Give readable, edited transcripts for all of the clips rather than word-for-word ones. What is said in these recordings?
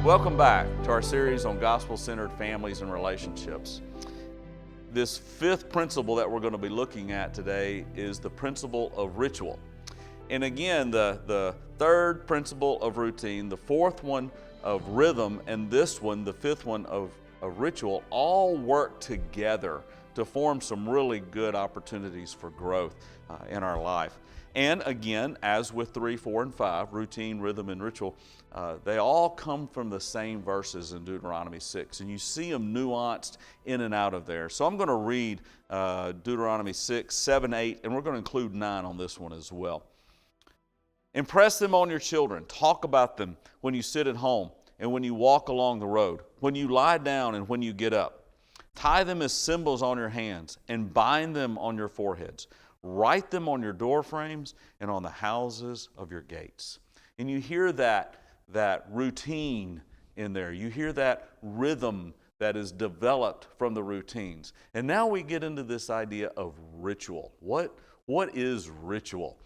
Welcome back to our series on gospel-centered families and relationships. This fifth principle that we're going to be looking at today is the principle of ritual. And again, the third principle of routine, the fourth one of rhythm, and this one, the fifth one of ritual, all work together to form some really good opportunities for growth in our life. And again, as with 3, 4, and 5, routine, rhythm, and ritual, they all come from the same verses in Deuteronomy 6. And you see them nuanced in and out of there. So I'm going to read Deuteronomy 6, 7, 8, and we're going to include 9 on this one as well. Impress them on your children. Talk about them when you sit at home and when you walk along the road, when you lie down and when you get up. Tie them as symbols on your hands and bind them on your foreheads. Write them on your door frames and on the houses of your gates. And you hear that routine in there. You hear that rhythm that is developed from the routines. And now we get into this idea of ritual. What is ritual?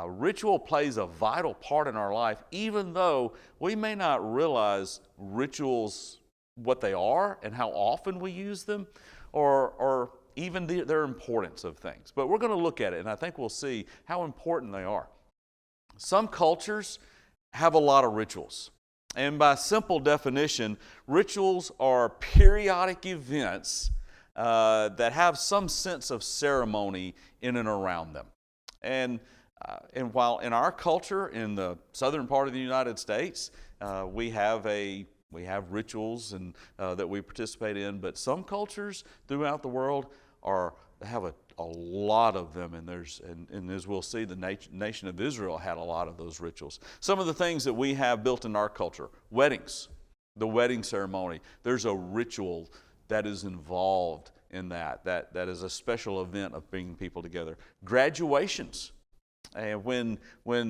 Ritual plays a vital part in our life, even though we may not realize rituals, what they are and how often we use them, or even their importance of things. But we're going to look at it, and I think we'll see how important they are. Some cultures have a lot of rituals. And by simple definition, rituals are periodic events that have some sense of ceremony in and around them. And while in our culture, in the southern part of the United States, we have rituals and that we participate in, but some cultures throughout the world have a lot of them, and as we'll see, the nation of Israel had a lot of those rituals. Some of the things that we have built in our culture: weddings, the wedding ceremony. There's a ritual that is involved in that is a special event of bringing people together. Graduations. And when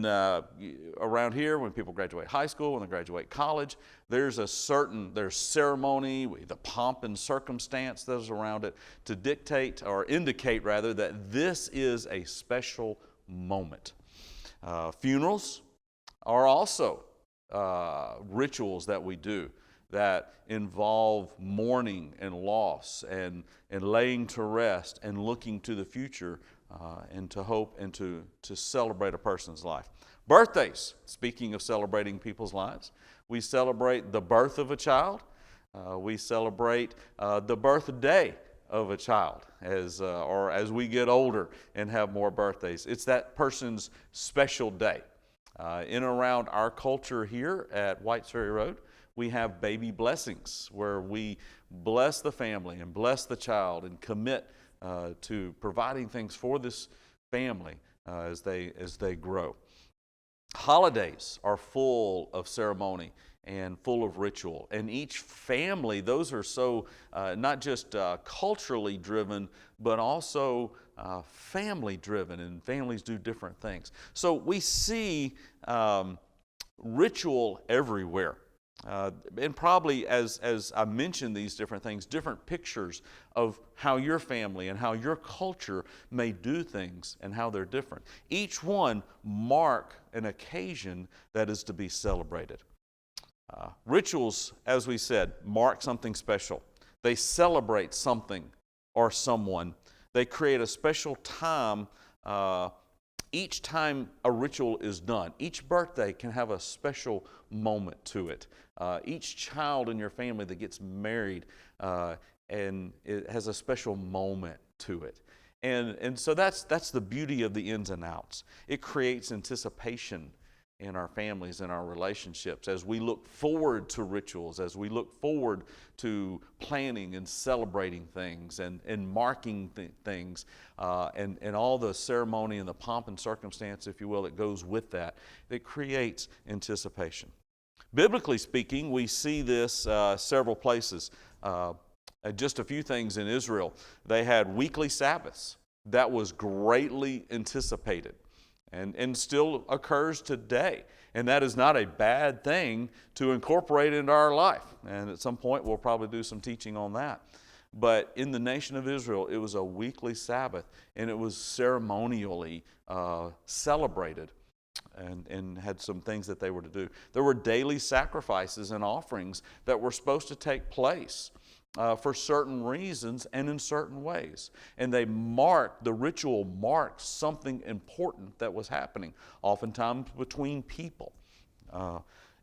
around here, when people graduate high school, when they graduate college, there's ceremony, the pomp and circumstance that is around it to dictate or indicate rather that this is a special moment. Funerals are also rituals that we do that involve mourning and loss and laying to rest and looking to the future and to hope and to celebrate a person's life. Birthdays, speaking of celebrating people's lives, we celebrate the birth of a child. We celebrate the birthday of a child as we get older and have more birthdays. It's that person's special day. In and around our culture here at Ferry Road, we have baby blessings where we bless the family and bless the child and commit to providing things for this family as they grow. Holidays are full of ceremony and full of ritual. And each family, those are so not just culturally driven, but also family driven, and families do different things. So we see ritual everywhere. And probably as I mention these different things, different pictures of how your family and how your culture may do things and how they're different. Each one mark an occasion that is to be celebrated. Rituals, as we said, mark something special. They celebrate something or someone. They create a special time. Each time a ritual is done, each birthday can have a special moment to it. Each child in your family that gets married, and it has a special moment to it. And so that's the beauty of the ins and outs. It creates anticipation in our families and our relationships as we look forward to rituals, as we look forward to planning and celebrating things and marking things and all the ceremony and the pomp and circumstance, if you will, that goes with that. It creates anticipation. Biblically speaking, we see this several places. Just a few things in Israel. They had weekly Sabbaths. That was greatly anticipated and still occurs today. And that is not a bad thing to incorporate into our life. And at some point, we'll probably do some teaching on that. But in the nation of Israel, it was a weekly Sabbath, and it was ceremonially celebrated. and had some things that they were to do. There were daily sacrifices and offerings that were supposed to take place for certain reasons and in certain ways. And the ritual marked something important that was happening, oftentimes between people.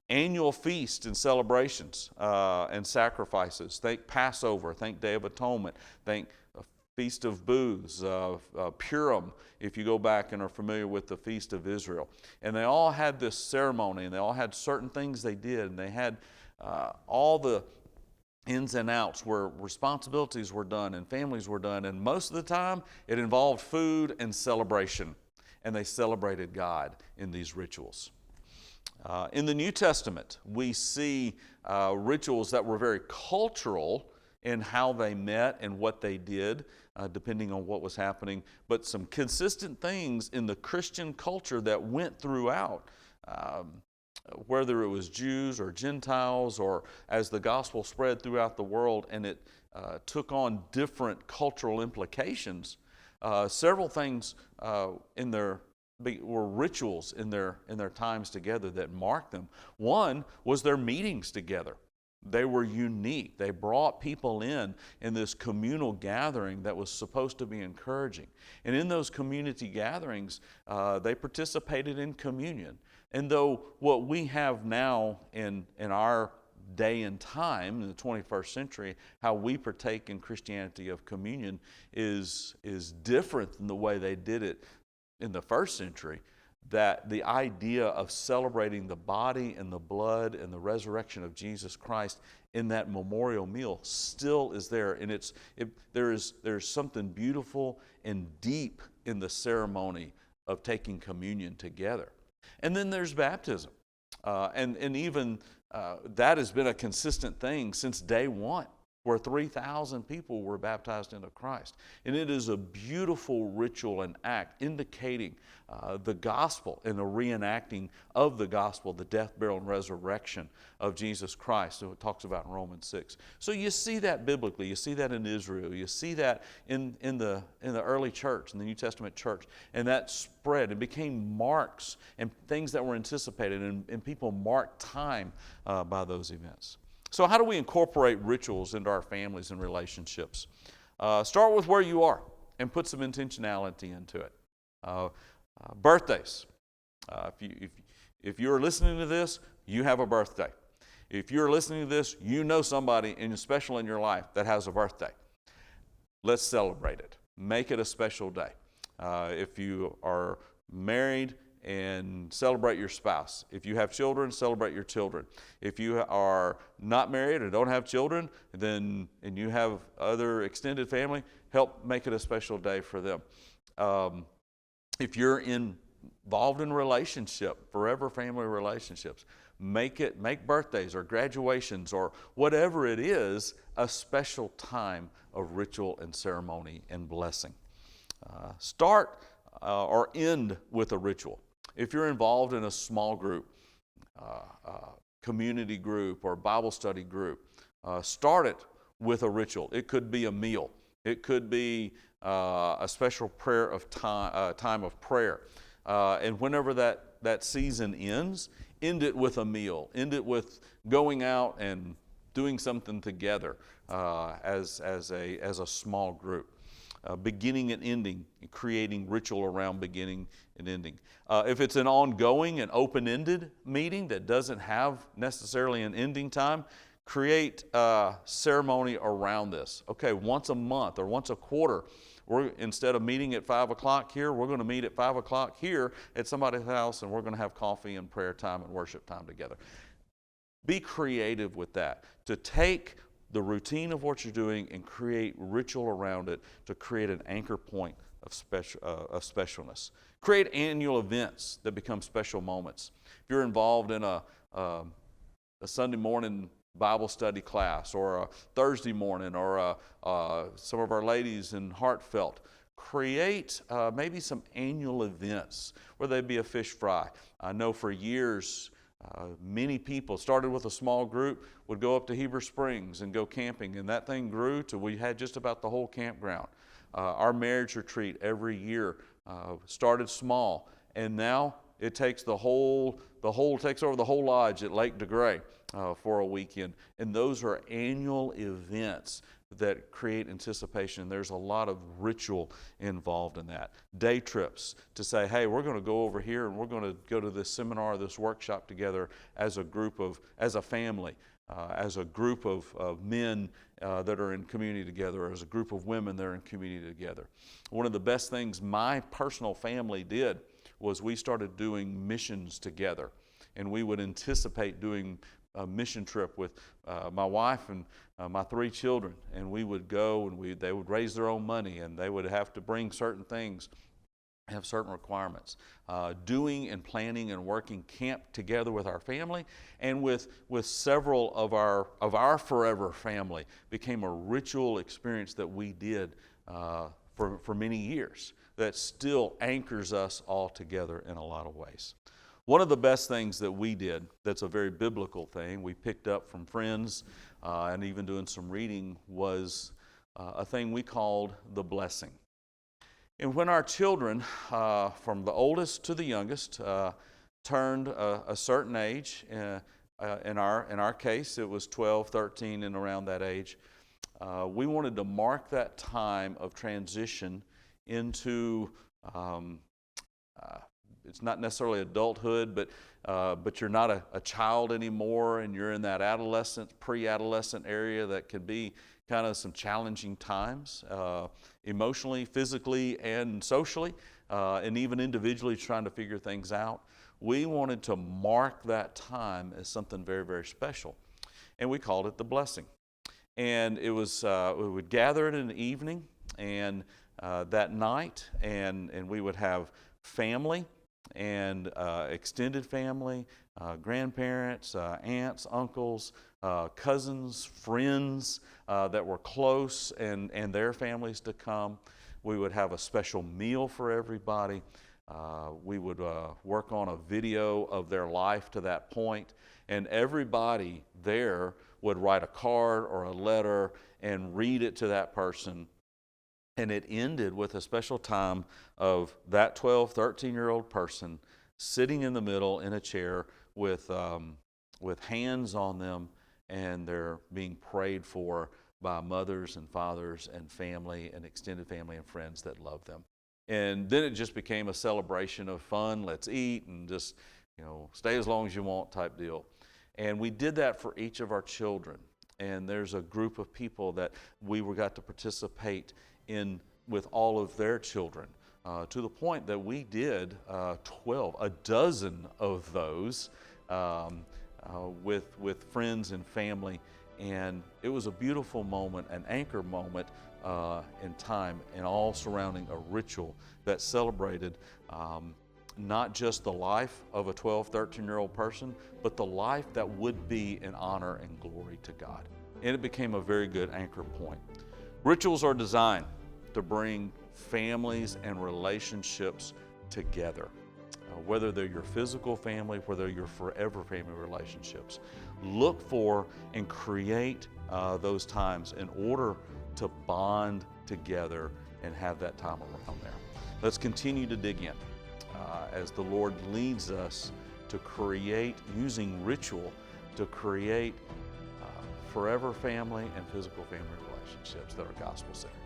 Annual feasts and celebrations and sacrifices. Think Passover, think Day of Atonement, think Feast of Booths, Purim, if you go back and are familiar with the Feast of Israel. And they all had this ceremony, and they all had certain things they did, and they had all the ins and outs where responsibilities were done and families were done, and most of the time it involved food and celebration, and they celebrated God in these rituals. In the New Testament, we see rituals that were very cultural in how they met and what they did, depending on what was happening, but some consistent things in the Christian culture that went throughout, whether it was Jews or Gentiles, or as the gospel spread throughout the world and it took on different cultural implications. Several things were rituals in their times together that marked them. One was their meetings together. They were unique. They brought people in this communal gathering that was supposed to be encouraging. And in those community gatherings, they participated in communion. And though what we have now in our day and time in the 21st century, how we partake in Christianity of communion is different than the way they did it in the first century, that the idea of celebrating the body and the blood and the resurrection of Jesus Christ in that memorial meal still is there. And there's something beautiful and deep in the ceremony of taking communion together. And then there's baptism. And even that has been a consistent thing since day one, where 3,000 people were baptized into Christ. And it is a beautiful ritual and act indicating the gospel and the reenacting of the gospel, the death, burial, and resurrection of Jesus Christ, so it talks about in Romans 6. So you see that biblically, you see that in Israel, you see that in the early church, in the New Testament church, and that spread and became marks and things that were anticipated, and people marked time by those events. So how do we incorporate rituals into our families and relationships? Start with where you are and put some intentionality into it. Birthdays. If you're listening to this, you have a birthday. If you're listening to this, you know somebody special in your life that has a birthday. Let's celebrate it. Make it a special day. If you are married, and celebrate your spouse. If you have children, celebrate your children. If you are not married or don't have children, and you have other extended family, help make it a special day for them. If you're involved in a relationship, forever family relationships, make birthdays or graduations or whatever it is a special time of ritual and ceremony and blessing. Start or end with a ritual. If you're involved in a small group, community group, or Bible study group, start it with a ritual. It could be a meal. It could be a special prayer of time of prayer. And whenever that season ends, end it with a meal. End it with going out and doing something together as a small group. Beginning and ending, creating ritual around beginning and ending. If it's an ongoing and open-ended meeting that doesn't have necessarily an ending time, create a ceremony around this. Okay, once a month or once a quarter, instead of meeting at 5 o'clock here, we're going to meet at 5 o'clock here at somebody's house, and we're going to have coffee and prayer time and worship time together. Be creative with that, to take the routine of what you're doing and create ritual around it to create an anchor point of specialness. Create annual events that become special moments. If you're involved in a Sunday morning Bible study class, or a Thursday morning, or some of our ladies in Heartfelt, create maybe some annual events, whether they be a fish fry. I know for years many people started with a small group, would go up to Heber Springs and go camping, and that thing grew to we had just about the whole campground. Our marriage retreat every year started small, and now It takes takes over the whole lodge at Lake DeGray for a weekend. And those are annual events that create anticipation. There's a lot of ritual involved in that. Day trips to say, hey, we're going to go over here and we're going to go to this seminar, this workshop together as a family, as a group of men that are in community together, as a group of women that are in community together. One of the best things my personal family did was we started doing missions together. And we would anticipate doing a mission trip with my wife and my 3 children, and we would go and they would raise their own money, and they would have to bring certain things, have certain requirements. Doing and planning and working camp together with our family and with several of our forever family became a ritual experience that we did for many years that still anchors us all together in a lot of ways. One of the best things that we did, that's a very biblical thing, we picked up from friends and even doing some reading, was a thing we called the blessing. And when our children, from the oldest to the youngest, turned a certain age, in our case it was 12, 13, and around that age, we wanted to mark that time of transition into it's not necessarily adulthood, but you're not a child anymore, and you're in that pre-adolescent area that could be kind of some challenging times, emotionally, physically, and socially, and even individually trying to figure things out. We wanted to mark that time as something very, very special, and we called it the blessing. And it was we would gather it in the evening, and that night, and we would have family and extended family, grandparents, aunts, uncles, cousins, friends that were close, and their families to come. We would have a special meal for everybody. We would work on a video of their life to that point, and everybody there would write a card or a letter and read it to that person. And it ended with a special time of that 12, 13-year-old person sitting in the middle in a chair with hands on them, and they're being prayed for by mothers and fathers and family and extended family and friends that love them. And then it just became a celebration of fun. Let's eat and just, stay as long as you want type deal. And we did that for each of our children. And there's a group of people that we got to participate in with all of their children, to the point that we did a dozen of those with friends and family. And it was a beautiful moment, an anchor moment in time, and all surrounding a ritual that celebrated not just the life of a 12, 13-year-old person, but the life that would be in honor and glory to God. And it became a very good anchor point. Rituals are designed to bring families and relationships together, whether they're your physical family, whether you're forever family relationships. Look for and create those times in order to bond together and have that time around there. Let's continue to dig in as the Lord leads us to create, using ritual, to create forever family and physical family relationships that are gospel-centered.